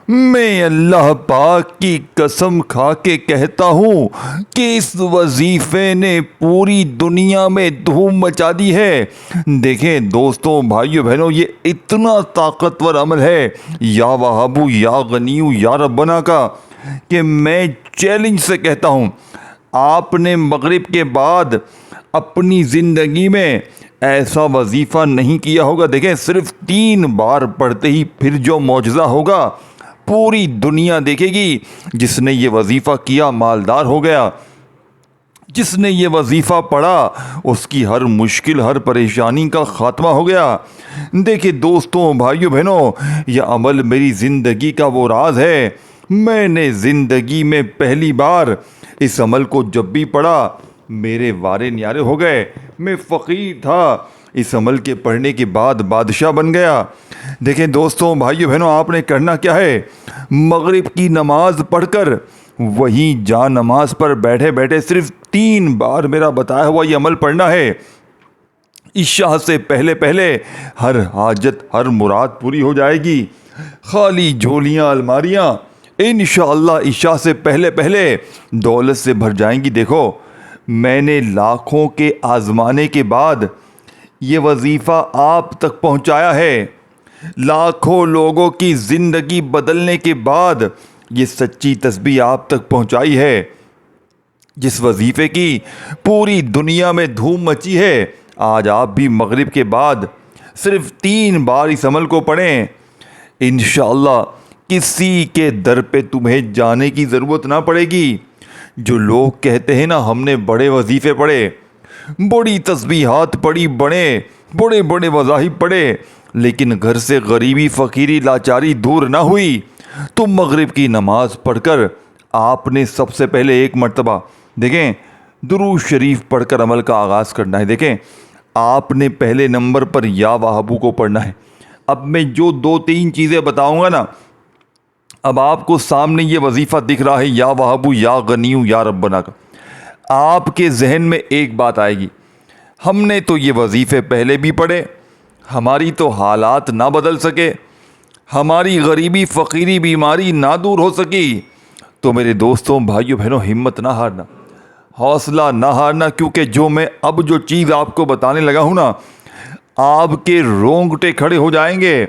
میں اللہ پاک کی قسم کھا کے کہتا ہوں کہ اس وظیفے نے پوری دنیا میں دھوم مچا دی ہے۔ دیکھیں دوستوں، بھائیو بہنوں، یہ اتنا طاقتور عمل ہے یا وہابو یا غنیو یا ربنا کا کہ میں چیلنج سے کہتا ہوں، آپ نے مغرب کے بعد اپنی زندگی میں ایسا وظیفہ نہیں کیا ہوگا۔ دیکھیں صرف 3 بار پڑھتے ہی پھر جو معجزہ ہوگا پوری دنیا دیکھے گی۔ جس نے یہ وظیفہ کیا مالدار ہو گیا، جس نے یہ وظیفہ پڑھا اس کی ہر مشکل، ہر پریشانی کا خاتمہ ہو گیا۔ دیکھیں دوستوں، بھائیو بہنوں، یہ عمل میری زندگی کا وہ راز ہے۔ میں نے زندگی میں پہلی بار اس عمل کو جب بھی پڑھا میرے وارے نیارے ہو گئے۔ میں فقیر تھا، اس عمل کے پڑھنے کے بعد بادشاہ بن گیا۔ دیکھیں دوستوں، بھائیو بہنوں، آپ نے کرنا کیا ہے؟ مغرب کی نماز پڑھ کر وہیں جا نماز پر بیٹھے بیٹھے صرف 3 بار میرا بتایا ہوا یہ عمل پڑھنا ہے۔ عشاء سے پہلے پہلے ہر حاجت، ہر مراد پوری ہو جائے گی۔ خالی جھولیاں، الماریاں انشاءاللہ عشاء سے پہلے پہلے دولت سے بھر جائیں گی۔ دیکھو، میں نے لاکھوں کے آزمانے کے بعد یہ وظیفہ آپ تک پہنچایا ہے۔ لاکھوں لوگوں کی زندگی بدلنے کے بعد یہ سچی تسبیح آپ تک پہنچائی ہے۔ جس وظیفے کی پوری دنیا میں دھوم مچی ہے، آج آپ بھی مغرب کے بعد صرف 3 بار اس عمل کو پڑھیں۔ انشاءاللہ کسی کے در پہ تمہیں جانے کی ضرورت نہ پڑے گی۔ جو لوگ کہتے ہیں نا ہم نے بڑے وظیفے پڑھے، بڑی تسبیحات پڑھی، بڑے بڑے وظائف پڑھے، لیکن گھر سے غریبی، فقیری، لاچاری دور نہ ہوئی، تو مغرب کی نماز پڑھ کر آپ نے سب سے پہلے ایک مرتبہ دیکھیں درود شریف پڑھ کر عمل کا آغاز کرنا ہے۔ دیکھیں آپ نے پہلے نمبر پر یا وہابو کو پڑھنا ہے۔ اب میں جو 2-3 چیزیں بتاؤں گا نا، اب آپ کو سامنے یہ وظیفہ دکھ رہا ہے یا وہابو یا غنیو یا ربنا کا، آپ کے ذہن میں ایک بات آئے گی، ہم نے تو یہ وظیفے پہلے بھی پڑھے، ہماری تو حالات نہ بدل سکے، ہماری غریبی، فقیری، بیماری نہ دور ہو سکی۔ تو میرے دوستوں، بھائیو بہنوں، ہمت نہ ہارنا، حوصلہ نہ ہارنا، کیونکہ جو میں اب جو چیز آپ کو بتانے لگا ہوں نا، آپ کے رونگٹے کھڑے ہو جائیں گے،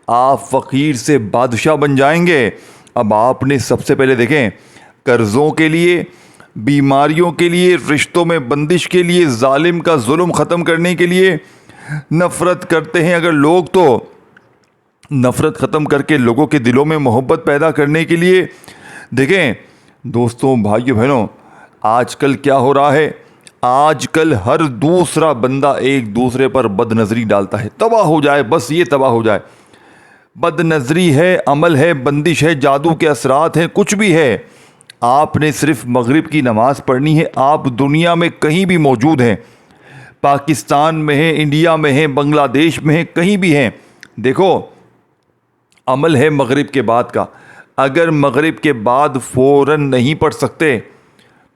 آپ فقیر سے بادشاہ بن جائیں گے۔ اب آپ نے سب سے پہلے دیکھیں قرضوں کے لیے، بیماریوں کے لیے، رشتوں میں بندش کے لیے، ظالم کا ظلم ختم کرنے کے لیے، نفرت کرتے ہیں اگر لوگ تو نفرت ختم کر کے لوگوں کے دلوں میں محبت پیدا کرنے کے لیے۔ دیکھیں دوستوں، بھائیو بہنوں، آج کل کیا ہو رہا ہے؟ آج کل ہر دوسرا بندہ ایک دوسرے پر بد نظری ڈالتا ہے، تباہ ہو جائے، بس یہ تباہ ہو جائے۔ بد نظری ہے، عمل ہے، بندش ہے، جادو کے اثرات ہیں، کچھ بھی ہے۔ آپ نے صرف مغرب کی نماز پڑھنی ہے۔ آپ دنیا میں کہیں بھی موجود ہیں، پاکستان میں ہیں، انڈیا میں ہیں، بنگلہ دیش میں ہیں، کہیں بھی ہیں، دیکھو عمل ہے مغرب کے بعد کا۔ اگر مغرب کے بعد فوراً نہیں پڑھ سکتے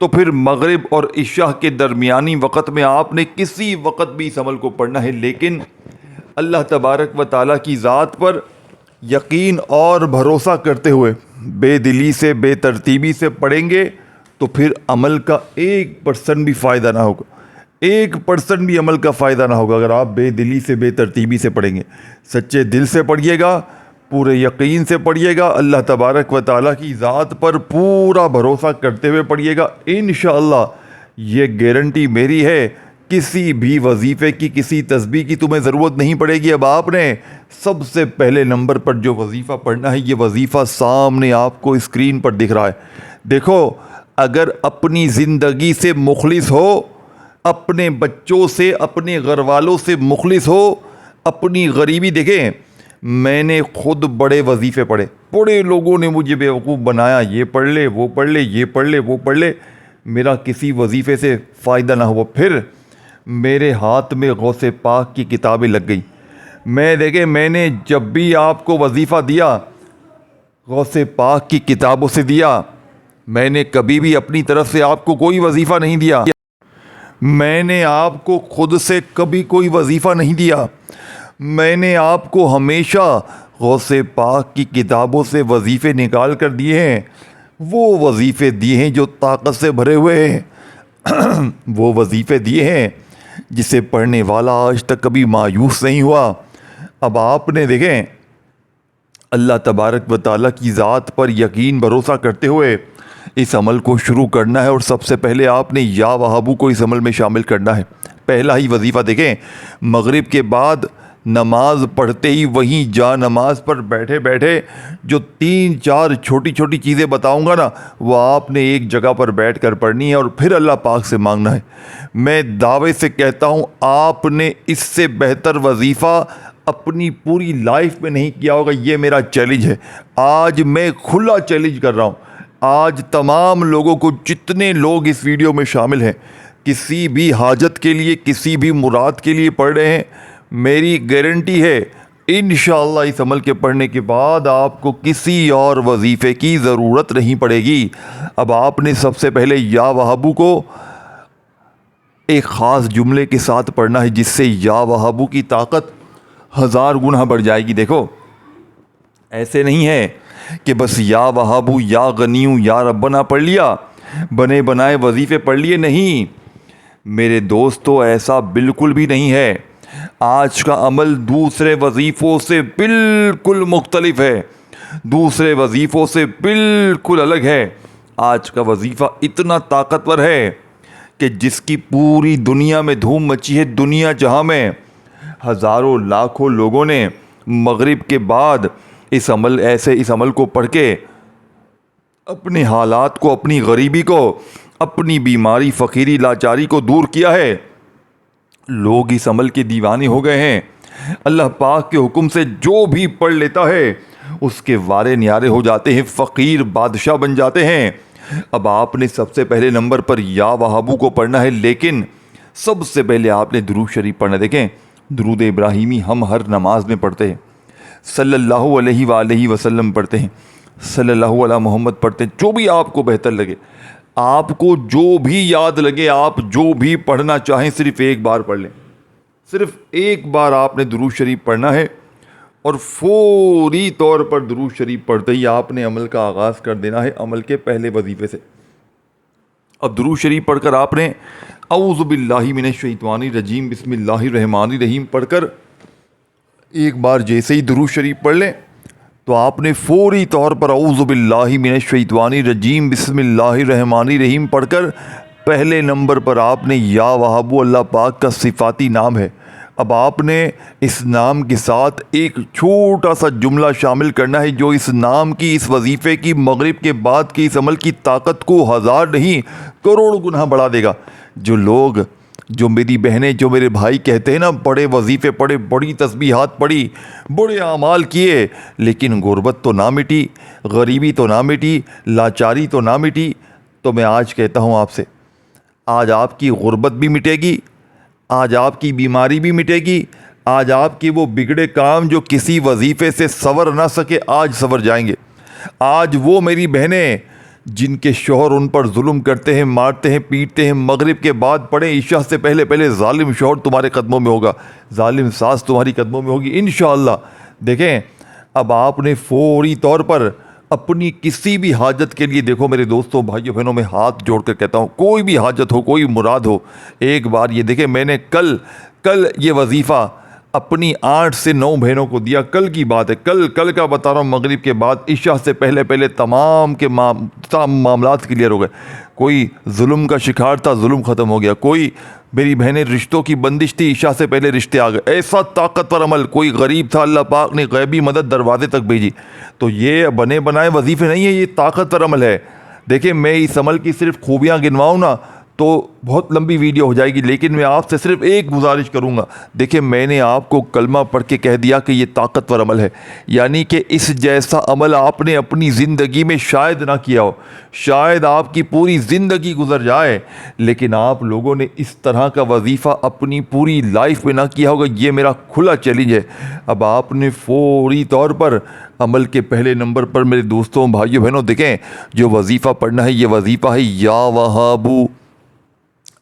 تو پھر مغرب اور عشاء کے درمیانی وقت میں آپ نے کسی وقت بھی اس عمل کو پڑھنا ہے، لیکن اللہ تبارک و تعالیٰ کی ذات پر یقین اور بھروسہ کرتے ہوئے بے دلی سے، بے ترتیبی سے پڑھیں گے تو پھر عمل کا 1% بھی فائدہ نہ ہوگا، 1% بھی عمل کا فائدہ نہ ہوگا اگر آپ بے دلی سے، بے ترتیبی سے پڑھیں گے۔ سچے دل سے پڑھیے گا، پورے یقین سے پڑھیے گا، اللہ تبارک و تعالیٰ کی ذات پر پورا بھروسہ کرتے ہوئے پڑھیے گا، انشاءاللہ یہ گارنٹی میری ہے، کسی بھی وظیفے کی، کسی تسبیح کی تمہیں ضرورت نہیں پڑے گی۔ اب آپ نے سب سے پہلے نمبر پر جو وظیفہ پڑھنا ہے، یہ وظیفہ سامنے آپ کو اسکرین پر دکھ رہا ہے۔ دیکھو، اگر اپنی زندگی سے مخلص ہو، اپنے بچوں سے، اپنے گھر والوں سے مخلص ہو، اپنی غریبی، دیکھیں میں نے خود بڑے وظیفے پڑھے، بڑے لوگوں نے مجھے بیوقوف بنایا، یہ پڑھ لے، وہ پڑھ لے، یہ پڑھ لے، وہ پڑھ لے، میرا کسی وظیفے سے فائدہ نہ ہوا۔ پھر میرے ہاتھ میں غوث پاک کی کتابیں لگ گئی۔ میں نے جب بھی آپ کو وظیفہ دیا غوث پاک کی کتابوں سے دیا، میں نے کبھی بھی اپنی طرف سے آپ کو کوئی وظیفہ نہیں دیا، میں نے آپ کو خود سے کبھی کوئی وظیفہ نہیں دیا، میں نے آپ کو ہمیشہ غوث پاک کی کتابوں سے وظیفے نکال کر دیے ہیں، وہ وظیفے دیے ہیں جو طاقت سے بھرے ہوئے ہیں، وہ وظیفے دیے ہیں جسے پڑھنے والا آج تک کبھی مایوس نہیں ہوا۔ اب آپ نے دیکھیں اللہ تبارک و تعالیٰ کی ذات پر یقین بھروسہ کرتے ہوئے اس عمل کو شروع کرنا ہے، اور سب سے پہلے آپ نے یا وہابو کو اس عمل میں شامل کرنا ہے۔ پہلا ہی وظیفہ دیکھیں، مغرب کے بعد نماز پڑھتے ہی وہیں جا نماز پر بیٹھے بیٹھے جو 3-4 چھوٹی چھوٹی چیزیں بتاؤں گا نا، وہ آپ نے ایک جگہ پر بیٹھ کر پڑھنی ہے اور پھر اللہ پاک سے مانگنا ہے۔ میں دعوے سے کہتا ہوں آپ نے اس سے بہتر وظیفہ اپنی پوری لائف میں نہیں کیا ہوگا۔ یہ میرا چیلنج ہے، آج میں کھلا چیلنج کر رہا ہوں آج تمام لوگوں کو، جتنے لوگ اس ویڈیو میں شامل ہیں، کسی بھی حاجت کے لیے، کسی بھی مراد کے لیے پڑھ رہے ہیں، میری گارنٹی ہے انشاءاللہ اس عمل کے پڑھنے کے بعد آپ کو کسی اور وظیفے کی ضرورت نہیں پڑے گی۔ اب آپ نے سب سے پہلے یا وہابو کو ایک خاص جملے کے ساتھ پڑھنا ہے جس سے یا وہابو کی طاقت 1000 گنا بڑھ جائے گی۔ دیکھو ایسے نہیں ہے کہ بس یا وہابو یا غنیوں یا ربنا پڑھ لیا، بنے بنائے وظیفے پڑھ لیے، نہیں میرے دوستو، ایسا بالکل بھی نہیں ہے۔ آج کا عمل دوسرے وظیفوں سے بالکل مختلف ہے، دوسرے وظیفوں سے بالکل الگ ہے۔ آج کا وظیفہ اتنا طاقتور ہے کہ جس کی پوری دنیا میں دھوم مچی ہے، دنیا جہاں میں ہزاروں لاکھوں لوگوں نے مغرب کے بعد اس عمل کو پڑھ کے اپنے حالات کو، اپنی غریبی کو، اپنی بیماری، فقیری، لاچاری کو دور کیا ہے۔ لوگ اس عمل کے دیوانے ہو گئے ہیں۔ اللہ پاک کے حکم سے جو بھی پڑھ لیتا ہے اس کے وارے نیارے ہو جاتے ہیں، فقیر بادشاہ بن جاتے ہیں۔ اب آپ نے سب سے پہلے نمبر پر یا وہابو کو پڑھنا ہے، لیکن سب سے پہلے آپ نے درود شریف پڑھنا ہے۔ دیکھیں درود ابراہیمی ہم ہر نماز میں پڑھتے ہیں، صلی اللہ علیہ وآلہ وسلم پڑھتے ہیں، صلی اللہ علیہ محمد پڑھتے ہیں، جو بھی آپ کو بہتر لگے، آپ کو جو بھی یاد لگے، آپ جو بھی پڑھنا چاہیں صرف ایک بار پڑھ لیں۔ صرف ایک بار آپ نے درود شریف پڑھنا ہے اور فوری طور پر درود شریف پڑھتے ہی آپ نے عمل کا آغاز کر دینا ہے، عمل کے پہلے وظیفے سے۔ اب درود شریف پڑھ کر آپ نے اعوذ باللہ من الشیطان الرجیم بسم اللہ الرحمن الرحیم پڑھ کر ایک بار جیسے ہی درود شریف پڑھ لیں تو آپ نے فوری طور پر اعوذ باللہ من الشیطان الرجیم بسم اللہ الرحمن الرحیم پڑھ کر پہلے نمبر پر آپ نے یا وہابو اللہ پاک کا صفاتی نام ہے۔ اب آپ نے اس نام کے ساتھ ایک چھوٹا سا جملہ شامل کرنا ہے جو اس نام کی، اس وظیفے کی، مغرب کے بعد کی اس عمل کی طاقت کو 1000 نہیں کروڑ گنا بڑھا دے گا۔ جو لوگ، جو میری بہنیں، جو میرے بھائی کہتے ہیں نا بڑے وظیفے پڑھے، بڑی تسبیحات پڑھی، بڑے اعمال کیے، لیکن غربت تو نہ مٹی، غریبی تو نہ مٹی، لاچاری تو نہ مٹی، تو میں آج کہتا ہوں آپ سے، آج آپ کی غربت بھی مٹے گی، آج آپ کی بیماری بھی مٹے گی، آج آپ کے وہ بگڑے کام جو کسی وظیفے سے سنور نہ سکے آج سنور جائیں گے۔ آج وہ میری بہنیں جن کے شوہر ان پر ظلم کرتے ہیں، مارتے ہیں، پیٹتے ہیں، مغرب کے بعد پڑھیں عشاء سے پہلے ظالم شوہر تمہارے قدموں میں ہوگا، ظالم ساس تمہاری قدموں میں ہوگی انشاءاللہ۔ دیکھیں اب آپ نے فوری طور پر اپنی کسی بھی حاجت کے لیے، دیکھو میرے دوستوں، بھائیوں، بہنوں، میں ہاتھ جوڑ کر کہتا ہوں کوئی بھی حاجت ہو، کوئی مراد ہو، ایک بار یہ دیکھیں میں نے کل یہ وظیفہ اپنی 8 سے 9 بہنوں کو دیا، کل کی بات ہے، کل کا بتا رہا ہوں، مغرب کے بعد عشاء سے پہلے تمام معاملات کلیئر ہو گئے۔ کوئی ظلم کا شکار تھا، ظلم ختم ہو گیا، کوئی میری بہنیں رشتوں کی بندش تھی، عشاء سے پہلے رشتے آ گئے، ایسا طاقتور عمل، کوئی غریب تھا، اللہ پاک نے غیبی مدد دروازے تک بھیجی۔ تو یہ بنے بنائے وظیفے نہیں ہے، یہ طاقتور عمل ہے۔ دیکھیں میں اس عمل کی صرف خوبیاں گنواؤں نا تو بہت لمبی ویڈیو ہو جائے گی، لیکن میں آپ سے صرف ایک گزارش کروں گا۔ دیکھیں میں نے آپ کو کلمہ پڑھ کے کہہ دیا کہ یہ طاقتور عمل ہے، یعنی کہ اس جیسا عمل آپ نے اپنی زندگی میں شاید نہ کیا ہو، شاید آپ کی پوری زندگی گزر جائے، لیکن آپ لوگوں نے اس طرح کا وظیفہ اپنی پوری لائف میں نہ کیا ہوگا۔ یہ میرا کھلا چیلنج ہے۔ اب آپ نے فوری طور پر عمل کے پہلے نمبر پر میرے دوستوں، بھائیوں، بہنوں، دیکھیں جو وظیفہ پڑھنا ہے یہ وظیفہ ہے یا وہابو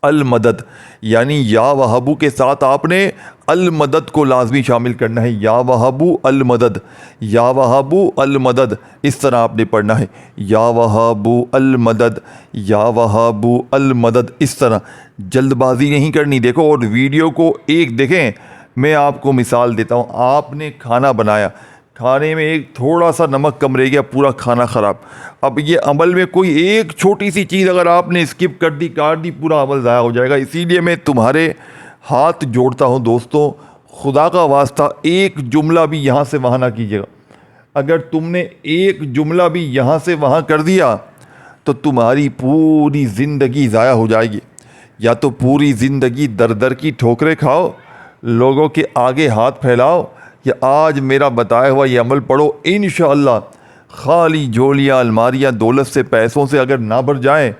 المدد، یعنی یا وہابو کے ساتھ آپ نے المدد کو لازمی شامل کرنا ہے، یا وہابو المدد، یا وہابو المدد، اس طرح آپ نے پڑھنا ہے، یا وہابو المدد، یا وہابو المدد، اس طرح جلد بازی نہیں کرنی۔ دیکھو اور ویڈیو کو ایک دیکھیں، میں آپ کو مثال دیتا ہوں، آپ نے کھانا بنایا، کھانے میں ایک تھوڑا سا نمک کم رہ گیا، پورا کھانا خراب۔ اب یہ عمل میں کوئی ایک چھوٹی سی چیز اگر آپ نے اسکپ کر دی، کاٹ دی، پورا عمل ضائع ہو جائے گا۔ اسی لیے میں تمہارے ہاتھ جوڑتا ہوں دوستوں، خدا کا واسطہ ایک جملہ بھی یہاں سے وہاں نہ کیجیے گا۔ اگر تم نے ایک جملہ بھی یہاں سے وہاں کر دیا تو تمہاری پوری زندگی ضائع ہو جائے گی۔ یا تو پوری زندگی در در کی ٹھوکریں کھاؤ، لوگوں کے آگے ہاتھ پھیلاؤ، یا آج میرا بتایا ہوا یہ عمل پڑھو، انشاءاللہ خالی جھولیاں الماریاں دولت سے پیسوں سے اگر نہ بھر جائیں،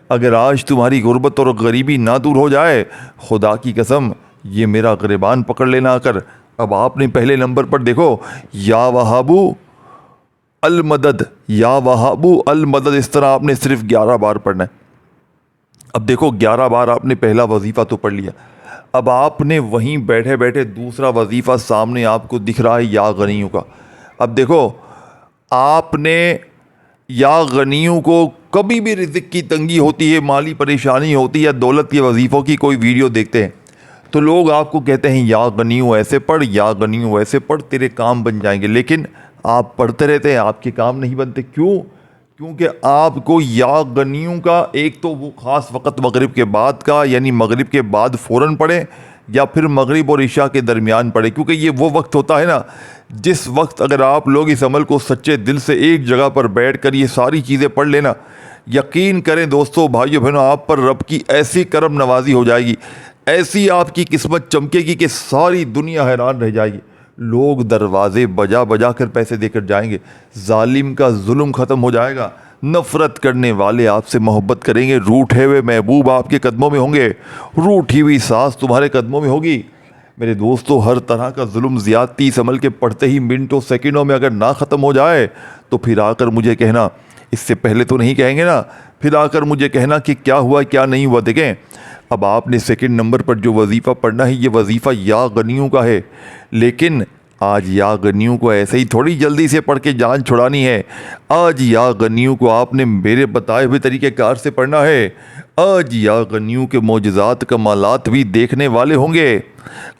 اگر آج تمہاری غربت اور غریبی نہ دور ہو جائے، خدا کی قسم یہ میرا گریبان پکڑ لینا آ کر۔ اب آپ نے پہلے نمبر پر دیکھو، یا وہابو المدد، یا وہابو المدد، اس طرح آپ نے صرف 11 بار پڑھنا ہے۔ اب دیکھو 11 بار آپ نے پہلا وظیفہ تو پڑھ لیا، اب آپ نے وہیں بیٹھے بیٹھے دوسرا وظیفہ سامنے آپ کو دکھ رہا ہے، یا غنیوں کا۔ اب دیکھو آپ نے یا غنیوں کو کبھی بھی رزق کی تنگی ہوتی ہے، مالی پریشانی ہوتی ہے، یا دولت کے وظیفوں کی کوئی ویڈیو دیکھتے ہیں تو لوگ آپ کو کہتے ہیں یا غنیوں ایسے پڑھ، یا غنیوں ویسے پڑھ، تیرے کام بن جائیں گے، لیکن آپ پڑھتے رہتے ہیں، آپ کے کام نہیں بنتے۔ کیوں؟ کیونکہ آپ کو یا غنیوں کا ایک تو وہ خاص وقت مغرب کے بعد کا، یعنی مغرب کے بعد فوراً پڑھیں، یا پھر مغرب اور عشاء کے درمیان پڑھیں، کیونکہ یہ وہ وقت ہوتا ہے نا جس وقت اگر آپ لوگ اس عمل کو سچے دل سے ایک جگہ پر بیٹھ کر یہ ساری چیزیں پڑھ لینا، یقین کریں دوستو بھائیو بہنوں، آپ پر رب کی ایسی کرم نوازی ہو جائے گی، ایسی آپ کی قسمت چمکے گی کہ ساری دنیا حیران رہ جائے گی۔ لوگ دروازے بجا بجا کر پیسے دے کر جائیں گے، ظالم کا ظلم ختم ہو جائے گا، نفرت کرنے والے آپ سے محبت کریں گے، روٹھے ہوئے محبوب آپ کے قدموں میں ہوں گے، روٹھی ہوئی ساس تمہارے قدموں میں ہوگی۔ میرے دوستو ہر طرح کا ظلم زیادتی اس عمل کے پڑھتے ہی منٹوں سیکنڈوں میں اگر نہ ختم ہو جائے تو پھر آ کر مجھے کہنا، اس سے پہلے تو نہیں کہیں گے نا، پھر آ کر مجھے کہنا کہ کیا ہوا کیا نہیں ہوا۔ دیکھیں اب آپ نے سیکنڈ نمبر پر جو وظیفہ پڑھنا ہے یہ وظیفہ یا غنیوں کا ہے، لیکن آج یا غنیوں کو ایسے ہی تھوڑی جلدی سے پڑھ کے جان چھڑانی ہے۔ آج یا غنیوں کو آپ نے میرے بتائے ہوئے طریقہ کار سے پڑھنا ہے۔ آج یا غنیوں کے معجزات کمالات بھی دیکھنے والے ہوں گے۔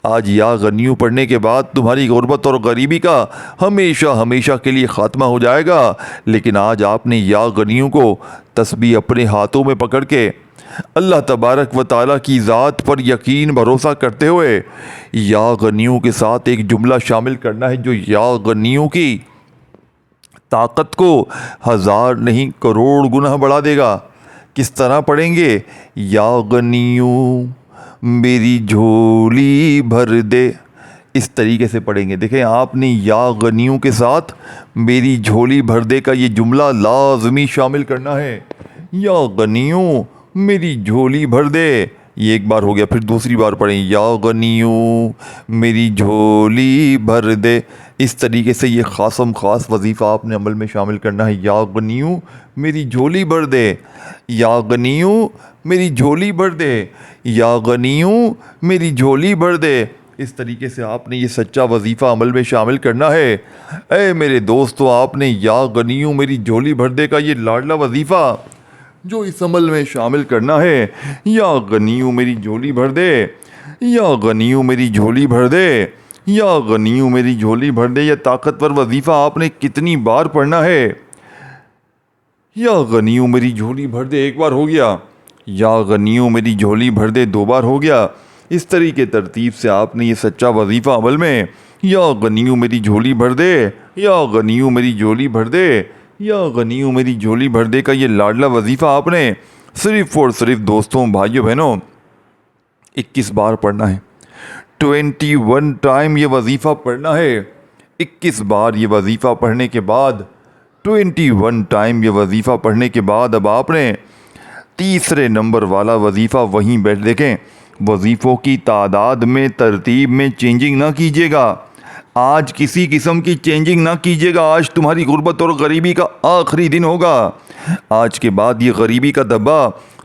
آج یا غنیوں پڑھنے کے بعد تمہاری غربت اور غریبی کا ہمیشہ ہمیشہ کے لیے خاتمہ ہو جائے گا۔ لیکن آج آپ نے یا غنیوں کو تسبیح اپنے ہاتھوں میں پکڑ کے اللہ تبارک و تعالیٰ کی ذات پر یقین بھروسہ کرتے ہوئے یا غنیوں کے ساتھ ایک جملہ شامل کرنا ہے جو یا غنیوں کی طاقت کو 1000 نہیں کروڑ گنا بڑھا دے گا۔ کس طرح پڑھیں گے؟ یا غنیوں میری جھولی بھر دے، اس طریقے سے پڑھیں گے۔ دیکھیں آپ نے یا غنیوں کے ساتھ میری جھولی بھر دے کا یہ جملہ لازمی شامل کرنا ہے۔ یا غنیوں میری جھولی بھر دے، یہ ایک بار ہو گیا، پھر دوسری بار پڑھیں یا غنیوں میری جھولی بھر دے۔ اس طریقے سے یہ خاص وظیفہ آپ نے عمل میں شامل کرنا ہے۔ یا غنیوں میری جھولی بھر دے، یا غنیوں میری جھولی بھر دے، یا غنیوں میری جھولی بھر دے۔ اس طریقے سے آپ نے یہ سچا وظیفہ عمل میں شامل کرنا ہے۔ اے میرے دوستو، آپ نے یا غنیوں میری جھولی بھر دے کا یہ لاڈلا وظیفہ جو اس عمل میں شامل کرنا ہے، یا غنیوں میری جھولی بھر دے، یا غنیوں میری جھولی بھر دے، یا غنیوں میری جھولی بھر دے، یہ طاقتور وظیفہ آپ نے کتنی بار پڑھنا ہے؟ یا غنیوں میری جھولی بھر دے ایک بار ہو گیا، یا غنیوں میری جھولی بھر دے 2 بار ہو گیا۔ اس طریقے ترتیب سے آپ نے یہ سچا وظیفہ عمل میں یا غنیوں میری جھولی بھر دے، یا غنیوں میری جھولی بھر دے، یا غنیوں میری جھولی بھر دے کا یہ لاڈلا وظیفہ آپ نے صرف اور صرف دوستوں بھائیوں بہنوں 21 بار پڑھنا ہے۔ 21 ٹائم یہ وظیفہ پڑھنا ہے۔ 21 بار یہ وظیفہ پڑھنے کے بعد 21 ٹائم یہ وظیفہ پڑھنے کے بعد اب آپ نے تیسرے نمبر والا وظیفہ وہیں بیٹھ دیکھیں۔ وظیفوں کی تعداد میں ترتیب میں چینجنگ نہ کیجیے گا۔ آج کسی قسم کی چینجنگ نہ کیجیے گا۔ آج تمہاری غربت اور غریبی کا آخری دن ہوگا۔ آج کے بعد یہ غریبی کا دبا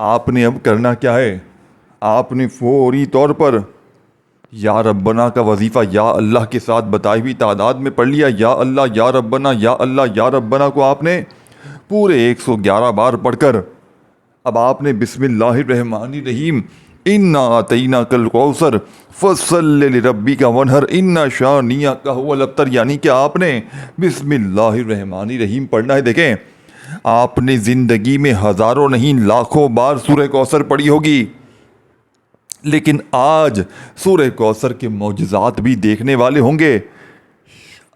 آپ نے اب کرنا کیا ہے؟ آپ نے فوری طور پر یا ربنا کا وظیفہ یا اللہ کے ساتھ بتائی ہوئی تعداد میں پڑھ لیا۔ یا اللہ یا ربنا یا اللہ یا ربنا کو آپ نے پورے 111 بار پڑھ کر اب آپ نے بسم اللہ الرحمن الرحیم انا اعطیناک الکوثر فصل لربک وانحر ان شانئک هو الابتر، یعنی کہ آپ نے بسم اللہ الرحمن الرحیم پڑھنا ہے۔ دیکھیں، آپ نے زندگی میں ہزاروں نہیں لاکھوں بار سورہ کوثر پڑھی ہوگی، لیکن آج سورہ کوثر کے معجزات بھی دیکھنے والے ہوں گے،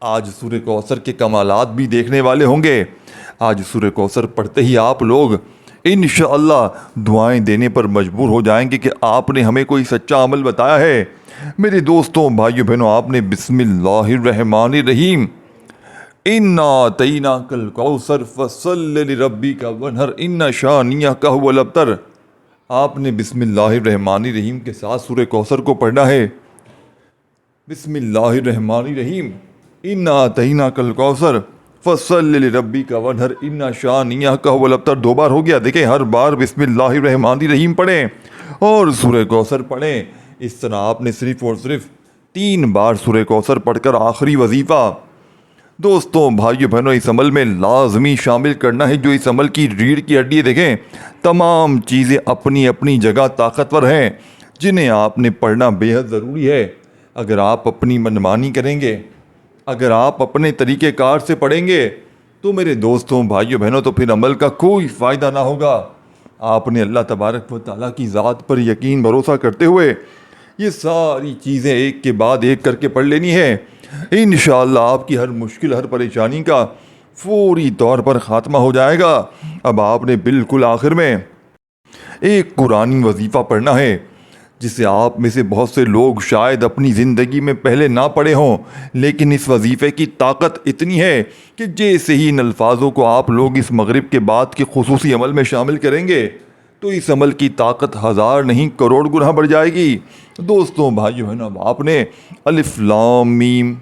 آج سورہ کوثر کے کمالات بھی دیکھنے والے ہوں گے۔ آج سورہ کوثر پڑھتے ہی آپ لوگ انشاءاللہ دعائیں دینے پر مجبور ہو جائیں گے کہ آپ نے ہمیں کوئی سچا عمل بتایا ہے۔ میرے دوستوں، بھائیو بہنوں، آپ نے بسم اللہ الرحمن الرحیم انا اعطیناک الکوثر فصل لربک وانحر ان شانئک هو الابتر، آپ نے بسم اللہ الرحمن الرحیم کے ساتھ سورہ کوثر کو پڑھنا ہے۔ بسم اللہ الرحمن الرحیم انا اعطیناک الکوثر فصل لربک وانحر ان شانئک هو الابتر 2 بار ہو گیا۔ دیکھیں، ہر بار بسم اللہ الرحمن الرحیم پڑھیں اور سورہ کوثر پڑھیں۔ اس طرح آپ نے صرف اور صرف 3 بار سورہ کوثر پڑھ کر آخری وظیفہ دوستوں، بھائیو بہنوں، اس عمل میں لازمی شامل کرنا ہے جو اس عمل کی ریڑھ کی ہڈی ہے۔ دیکھیں، تمام چیزیں اپنی اپنی جگہ طاقتور ہیں جنہیں آپ نے پڑھنا بے حد ضروری ہے۔ اگر آپ اپنی منمانی کریں گے، اگر آپ اپنے طریقہ کار سے پڑھیں گے تو میرے دوستوں، بھائیو بہنوں، تو پھر عمل کا کوئی فائدہ نہ ہوگا۔ آپ نے اللہ تبارک و تعالیٰ کی ذات پر یقین بھروسہ کرتے ہوئے یہ ساری چیزیں ایک کے بعد ایک کر کے پڑھ لینی ہے۔ انشاءاللہ آپ کی ہر مشکل، ہر پریشانی کا فوری طور پر خاتمہ ہو جائے گا۔ اب آپ نے بالکل آخر میں ایک قرآنی وظیفہ پڑھنا ہے جسے آپ میں سے بہت سے لوگ شاید اپنی زندگی میں پہلے نہ پڑھے ہوں، لیکن اس وظیفے کی طاقت اتنی ہے کہ جیسے ہی ان الفاظوں کو آپ لوگ اس مغرب کے بعد کے خصوصی عمل میں شامل کریں گے تو اس عمل کی طاقت 1000 نہیں کروڑ گنا بڑھ جائے گی۔ دوستوں، بھائیو بہنوں، آپ نے الف لام میم،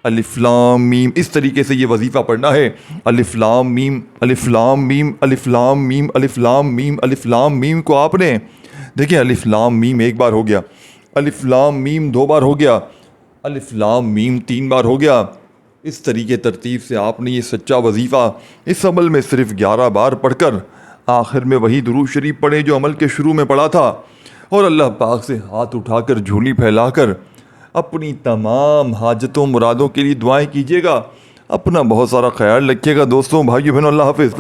الف لام میم، اس طریقے سے یہ وظیفہ پڑھنا ہے۔ الف لام میم، الف لام میم، الف لام میم، الف لام میم، الف لام میم کو آپ نے دیکھیں، الف لام میم 1 بار ہو گیا، الف لام میم 2 بار ہو گیا، الف لام میم 3 بار ہو گیا۔ اس طریقے ترتیب سے آپ نے یہ سچا وظیفہ اس عمل میں صرف 11 بار پڑھ کر آخر میں وہی درود شریف پڑھیں جو عمل کے شروع میں پڑھا تھا، اور اللہ پاک سے ہاتھ اٹھا کر جھولی پھیلا کر اپنی تمام حاجتوں مرادوں کے لیے دعائیں کیجیے گا۔ اپنا بہت سارا خیال رکھیے گا دوستوں، بھائیو بہنوں، اللہ حافظ۔